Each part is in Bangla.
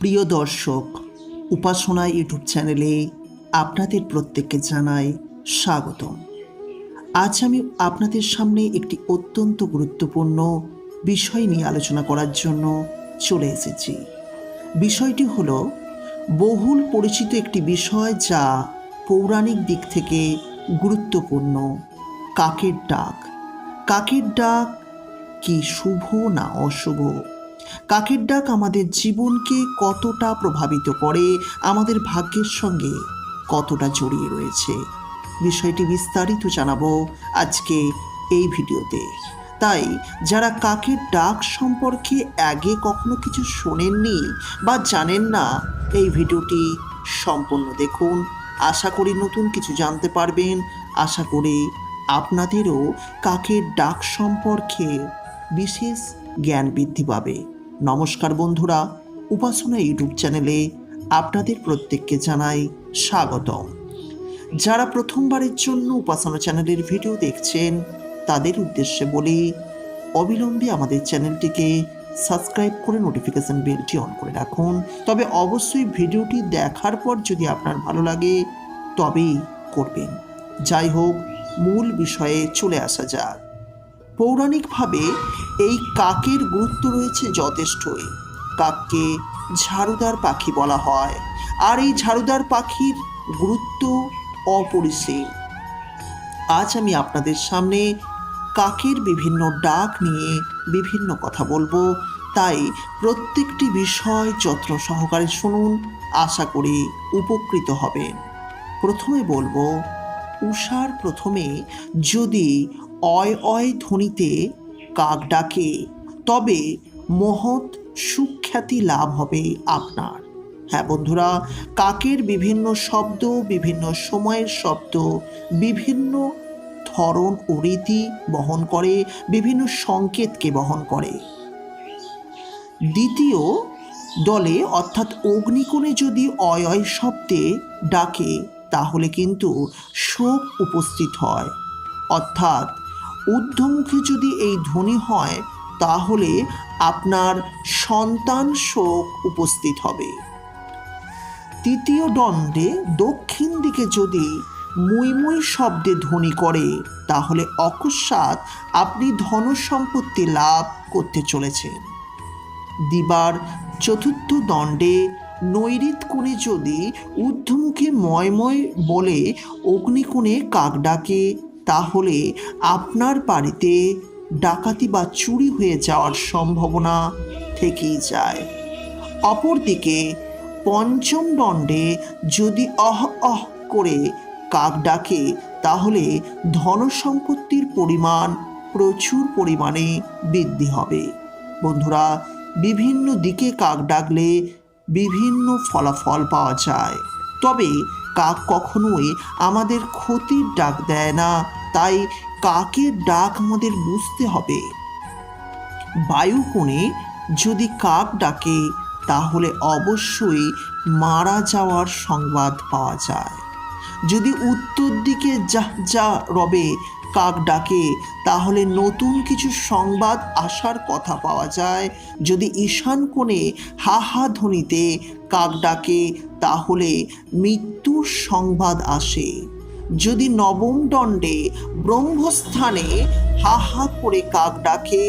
প্রিয় দর্শক, উপাসনা ইউটিউব চ্যানেলে আপনাদের প্রত্যেককে জানাই স্বাগতম। আজ আমি আপনাদের সামনে একটি অত্যন্ত গুরুত্বপূর্ণ বিষয় নিয়ে আলোচনা করার জন্য চলে এসেছি। বিষয়টি হলো বহুল পরিচিত একটি বিষয়, যা পৌরাণিক দিক থেকে গুরুত্বপূর্ণ। কাকের ডাক। কাকের ডাক কি শুভ না অশুভ? কাকের ডাক আমাদের জীবনকে কতটা প্রভাবিত করে, আমাদের ভাগ্যের সঙ্গে কতটা জড়িয়ে রয়েছে, বিষয়টি বিস্তারিত জানাবো আজকে এই ভিডিওতে। তাই যারা কাকের ডাক সম্পর্কে আগে কখনো কিছু শোনেননি বা জানেন না, এই ভিডিওটি সম্পূর্ণ দেখুন। আশা করি নতুন কিছু জানতে পারবেন। আশা করি আপনাদেরও কাকের ডাক সম্পর্কে বিশেষ জ্ঞান বৃদ্ধি পাবে। নমস্কার বন্ধুরা, উপাসনা ইউটিউব চ্যানেলে আপনাদের প্রত্যেককে জানাই স্বাগতম। যারা প্রথমবারের জন্য উপাসনা চ্যানেলের ভিডিও দেখছেন, তাদের উদ্দেশ্যে বলি, অবিলম্বে আমাদের চ্যানেলটিকে সাবস্ক্রাইব করে নোটিফিকেশন বেলটি অন করে রাখুন। তবে অবশ্যই ভিডিওটি দেখার পর যদি আপনার ভালো লাগে তবেই করবেন। যাই হোক, মূল বিষয়ে চলে আসা যাক। পৌরাণিকভাবে এই কাকের গুরুত্ব রয়েছে যথেষ্টই। কাককে ঝাড়ুদার পাখি বলা হয়, আর এই ঝাড়ুদার পাখির গুরুত্ব অপরিসীম। আজ আমি আপনাদের সামনে কাকের বিভিন্ন ডাক নিয়ে বিভিন্ন কথা বলবো, তাই প্রত্যেকটি বিষয় যত্ন সহকারে শুনুন। আশা করি উপকৃত হবেন। প্রথমে বলবো, উষার প্রথমে যদি অয় অয় ধ্বনিতে কাক ডাকে, তবে মহৎ সুখ্যাতি লাভ হবে আপনার। হ্যাঁ বন্ধুরা, কাকের বিভিন্ন শব্দ, বিভিন্ন সময়ের শব্দ, বিভিন্ন ধরন ও রীতি বহন করে, বিভিন্ন সংকেতকে বহন করে। দ্বিতীয় দলে অর্থাৎ অগ্নিকোণে যদি অয় অয় শব্দে ডাকে, তাহলে কিন্তু শোক উপস্থিত হয়। অর্থাৎ ঊর্ধ্বমুখে যদি এই ধ্বনি হয়, তাহলে আপনার সন্তান শোক উপস্থিত হবে। তৃতীয় দণ্ডে দক্ষিণ দিকে যদি মুই মুই শব্দে ধ্বনি করে, তাহলে অকস্মাৎ আপনি ধন সম্পত্তি লাভ করতে চলেছেন। দিবার চতুর্থ দণ্ডে নৈঋত কোণে যদি ঊর্ধ্বমুখে ময়ময় বলে অগ্নিকোণে কাক ডাকে, তাহলে আপনার বাড়িতে ডাকাতি বা চুরি হয়ে যাওয়ার সম্ভাবনা থেকেই যায়। অপরদিকে পঞ্চম দণ্ডে যদি অহ অহ করে কাক ডাকে, তাহলে ধন সম্পত্তির পরিমাণ প্রচুর পরিমাণে বৃদ্ধি হবে। বন্ধুরা, বিভিন্ন দিকে কাক ডাকলে বিভিন্ন ফলাফল পাওয়া যায়, তবে কাক কখনোই আমাদের ক্ষতির ডাক দেয় না। তাই কাকের ডাক আমাদের বুঝতে হবে। বায়ুকোণে যদি কাক ডাকে, তাহলে অবশ্যই মারা যাওয়ার সংবাদ পাওয়া যায়। যদি উত্তর দিকে যা যা রবে কাক ডাকে, তাহলে নতুন কিছু সংবাদ আসার কথা পাওয়া যায়। যদি ঈশান কোণে হা হা ধ্বনিতে কাক ডাকে, তাহলে মৃত্যুর সংবাদ আসে। যদি নবম দণ্ডে ব্রহ্মস্থানে হা হা করে কাক ডাকে,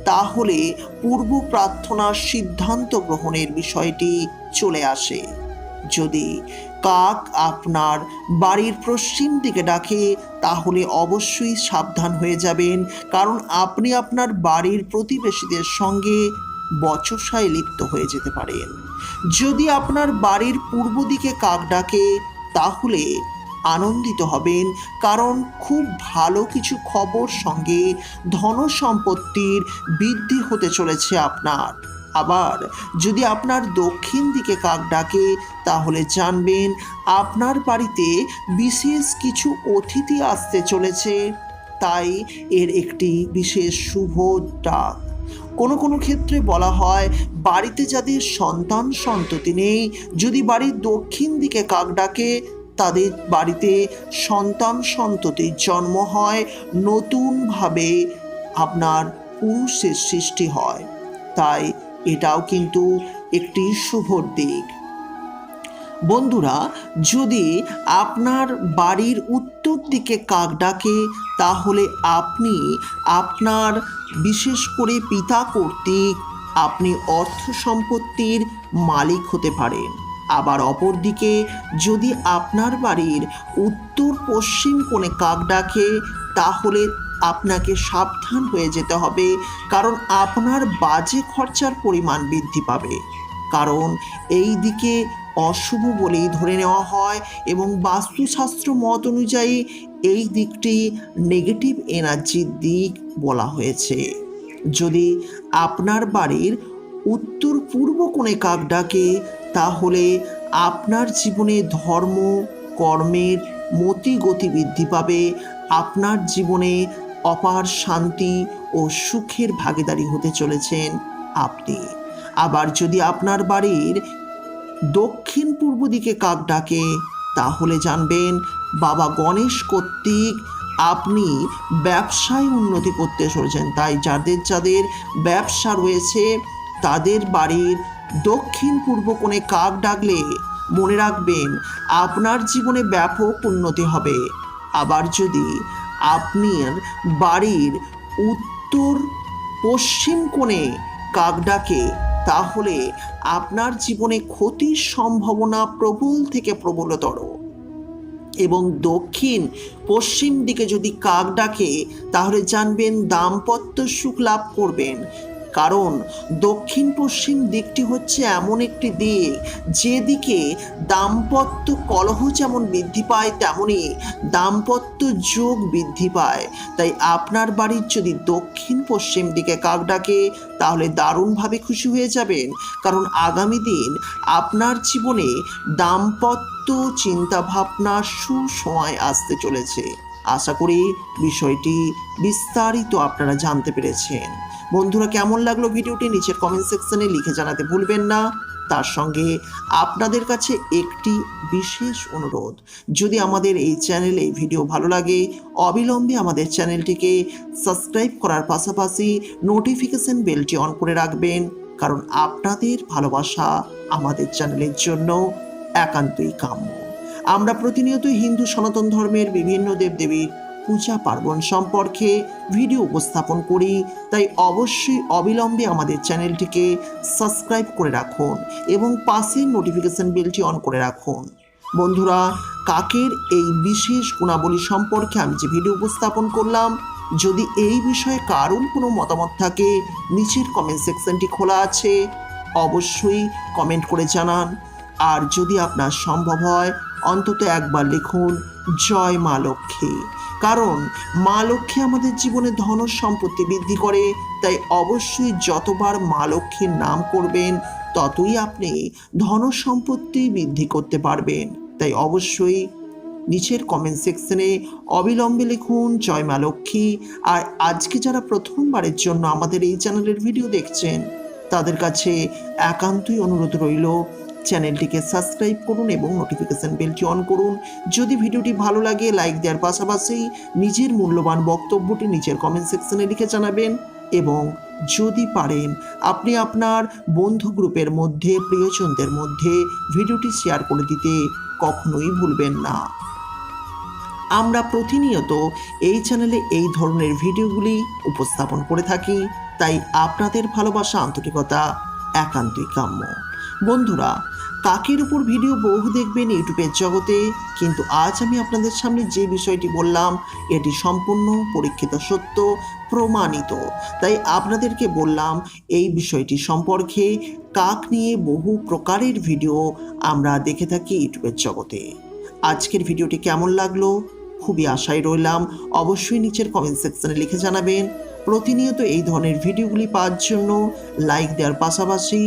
তাহলে পূর্ব প্রার্থনার সিদ্ধান্ত গ্রহণের বিষয়টি চলে আসে। যদি কাক আপনার বাড়ির পশ্চিম দিকে ডাকে, তাহলে অবশ্যই সাবধান হয়ে যাবেন, কারণ আপনি আপনার বাড়ির প্রতিবেশীদের সঙ্গে বচসায় লিপ্ত হয়ে যেতে পারেন। যদি আপনার বাড়ির পূর্ব দিকে কাক ডাকে, তাহলে আনন্দিত হবেন, কারণ খুব ভালো কিছু খবর সঙ্গে ধন সম্পত্তির বৃদ্ধি হতে চলেছে আপনার। আবার যদি আপনার দক্ষিণ দিকে কাক ডাকে, তাহলে জানবেন আপনার বাড়িতে বিশেষ কিছু অতিথি আসতে চলেছে, তাই এর একটি বিশেষ শুভ ডাক। কোনো কোনো ক্ষেত্রে বলা হয়, বাড়িতে যাদের সন্তান সন্ততি নেই, যদি বাড়ির দক্ষিণ দিকে কাক ডাকে, তাদের বাড়িতে সন্তান সন্ততির জন্ম হয়, নতুনভাবে আপনার পুরুষের সৃষ্টি হয়। তাই এটাও কিন্তু একটি শুভ দিক। বন্ধুরা, যদি আপনার বাড়ির উত্তর দিকে কাক ডাকে, তাহলে আপনি আপনার বিশেষ করে পিতা কর্তৃক আপনি অর্থ সম্পত্তির মালিক হতে পারেন। আবার অপরদিকে যদি আপনার বাড়ির উত্তর পশ্চিম কোণে কাক ডাকে, তাহলে আপনাকে সাবধান হয়ে যেতে হবে, কারণ আপনার বাজে খরচার পরিমাণ বৃদ্ধি পাবে। কারণ এই দিকে অশুভ বলেই ধরে নেওয়া হয় এবং বাস্তুশাস্ত্র মত অনুযায়ী এই দিকটি নেগেটিভ এনার্জির দিক বলা হয়েছে। যদি আপনার বাড়ির উত্তর পূর্ব কোণে কাক ডাকে, তাহলে আপনার জীবনে ধর্ম কর্মের মতি গতি বৃদ্ধি পাবে, আপনার জীবনে অপার শান্তি ও সুখের ভাগীদারি হতে চলেছেন আপনি। আবার যদি আপনার বাড়ির দক্ষিণ পূর্ব দিকে কাক ডাকে, তাহলে জানবেন বাবা গণেশ কর্তৃক আপনি ব্যবসায় উন্নতি করতে চলেছেন। তাই যাদের যাদের ব্যবসা রয়েছে, তাদের বাড়ির দক্ষিণ পূর্ব কোণে কাক ডাকলে মনে রাখবেন আপনার জীবনে ব্যাপক উন্নতি হবে। আবার যদি আপনার বাড়ির উত্তর পশ্চিম কোণে কাক ডাকে, তাহলে আপনার জীবনে ক্ষতির সম্ভাবনা প্রবল থেকে প্রবলতর। এবং দক্ষিণ পশ্চিম দিকে যদি কাক ডাকে, তাহলে জানবেন দাম্পত্য সুখ লাভ করবেন। কারণ দক্ষিণ পশ্চিম দিকটি হচ্ছে এমন একটি দিক যেদিকে দাম্পত্য কলহ যেমন বৃদ্ধি পায়, তেমনি দাম্পত্য যোগ বৃদ্ধি পায়। তাই আপনার বাড়ির যদি দক্ষিণ পশ্চিম দিকে কাক ডাকে, তাহলে দারুণভাবে খুশি হয়ে যাবেন, কারণ আগামী দিন আপনার জীবনে দাম্পত্য চিন্তাভাবনা সুসময় আসতে চলেছে। আশা করি বিষয়টি বিস্তারিত আপনারা জানতে পেরেছেন। বন্ধুরা, কেমন লাগলো ভিডিওটি নিচের কমেন্ট সেকশনে লিখে জানাতে ভুলবেন না। তার সঙ্গে আপনাদের কাছে একটি বিশেষ অনুরোধ, যদি আমাদের এই চ্যানেলে এই ভিডিও ভালো লাগে, অবিলম্বে আমাদের চ্যানেলটিকে সাবস্ক্রাইব করার পাশাপাশি নোটিফিকেশন বেলটি অন করে রাখবেন, কারণ আপনাদের ভালোবাসা আমাদের চ্যানেলের জন্য একান্তই কাম্য। আমরা প্রতিনিয়ত হিন্দু সনাতন ধর্মের বিভিন্ন দেবদেবীর পূজা পার্বণ সম্পর্কে ভিডিও উপস্থাপন করি, তাই অবশ্যই অবিলম্বে আমাদের চ্যানেলটিকে সাবস্ক্রাইব করে রাখুন এবং পাশের নোটিফিকেশন বেলটি অন করে রাখুন। বন্ধুরা, কাকের এই বিশেষ গুণাবলী সম্পর্কে আমি যে ভিডিও উপস্থাপন করলাম, যদি এই বিষয়ে কারোর কোনো মতামত থাকে, নিচের কমেন্ট সেকশনটি খোলা আছে, অবশ্যই কমেন্ট করে জানান। আর যদি আপনার সম্ভব হয়, অন্তত একবার লিখুন জয় মা লক্ষ্মী, কারণ মা লক্ষ্মী আমাদের জীবনে ধন সম্পত্তি বৃদ্ধি করে। তাই অবশ্যই যতবার মা লক্ষ্মীর নাম করবেন, ততই আপনি ধন সম্পত্তি বৃদ্ধি করতে পারবেন। তাই অবশ্যই নিচের কমেন্ট সেকশনে অবিলম্বে লিখুন জয় মা লক্ষ্মী। আর আজকে যারা প্রথমবারের জন্য আমাদের এই চ্যানেলের ভিডিও দেখছেন, তাদের কাছে একান্তই অনুরোধ রইল, চ্যানেলটিকে সাবস্ক্রাইব করুন এবং নোটিফিকেশন বেলটি অন করুন। যদি ভিডিওটি ভালো লাগে, লাইক দেওয়ার পাশাপাশি নিজের মূল্যবান বক্তব্যটি নিচের কমেন্ট সেকশনে লিখে জানাবেন। এবং যদি পারেন, আপনি আপনার বন্ধু গ্রুপের মধ্যে, প্রিয়জনদের মধ্যে ভিডিওটি শেয়ার করে দিতে কখনোই ভুলবেন না। আমরা প্রতিনিয়ত এই চ্যানেলে এই ধরনের ভিডিওগুলি উপস্থাপন করে থাকি, তাই আপনাদের ভালোবাসা আন্তরিকতা একান্তই কাম্য। বন্ধুরা, কাকের উপর ভিডিও বহু দেখবেন ইউটিউবের জগতে, কিন্তু আজ আমি আপনাদের সামনে যে বিষয়টি বললাম, এটি সম্পূর্ণ পরীক্ষিত সত্য, প্রমাণিত। তাই আপনাদেরকে বললাম এই বিষয়টি সম্পর্কে। কাক নিয়ে বহু প্রকারের ভিডিও আমরা দেখে থাকি ইউটিউবের জগতে। আজকের ভিডিওটি কেমন লাগলো খুবই আশায় রইলাম, অবশ্যই নিচের কমেন্ট সেকশনে লিখে জানাবেন। প্রতিনিয়ত এই ধরনের ভিডিওগুলি পাওয়ার জন্য লাইক দেওয়ার পাশাপাশি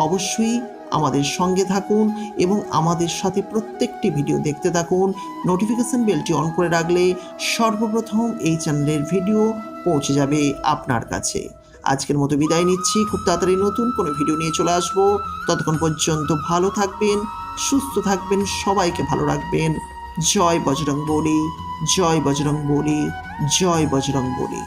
অবশ্যই আমাদের সঙ্গে থাকুন এবং আমাদের সাথে প্রত্যেকটি ভিডিও দেখতে থাকুন। নোটিফিকেশন বেলটি অন করে রাখলে সর্বপ্রথম এই চ্যানেলের ভিডিও পৌঁছে যাবে আপনার কাছে। আজকের মতো বিদায় নিচ্ছি, খুব তাড়াতাড়ি নতুন কোনো ভিডিও নিয়ে চলে আসবো। ততক্ষণ পর্যন্ত ভালো থাকবেন, সুস্থ থাকবেন, সবাইকে ভালো রাখবেন। জয় বজরং বলি, জয় বজরং বলি, জয় বজরং বলি।